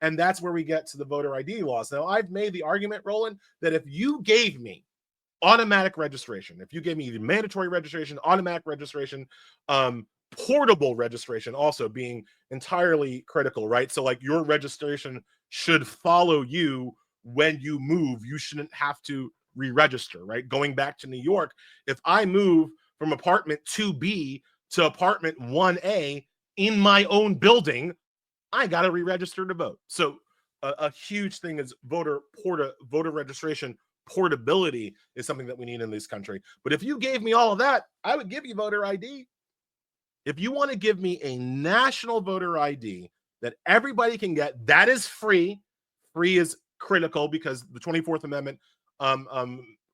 And that's where we get to the voter ID laws. Now, I've made the argument, Roland, that if you gave me automatic registration, if you gave me the mandatory registration, automatic registration, portable registration also being entirely critical, right? So like your registration should follow you when you move. You shouldn't have to re-register, right? Going back to New York, if I move from apartment 2B to apartment 1A in my own building, I got to re-register to vote. So a huge thing is voter registration portability is something that we need in this country. But if you gave me all of that, I would give you voter ID. If you want to give me a national voter ID that everybody can get, that is free. Free is critical because the 24th Amendment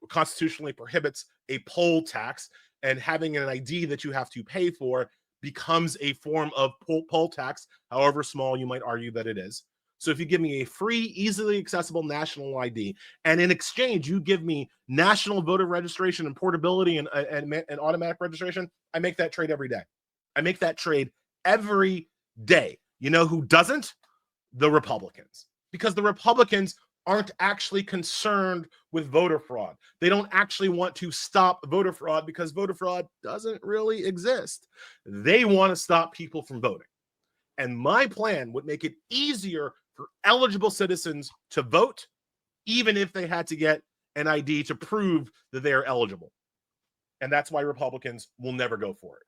constitutionally prohibits a poll tax, and having an ID that you have to pay for becomes a form of poll tax, however small you might argue that it is. So if you give me a free, easily accessible national ID, and in exchange you give me national voter registration and portability and automatic registration, I make that trade every day. I make that trade every day. You know who doesn't? The Republicans. Because the Republicans aren't actually concerned with voter fraud. They don't actually want to stop voter fraud because voter fraud doesn't really exist. They want to stop people from voting. And my plan would make it easier for eligible citizens to vote, even if they had to get an ID to prove that they are eligible. And that's why Republicans will never go for it.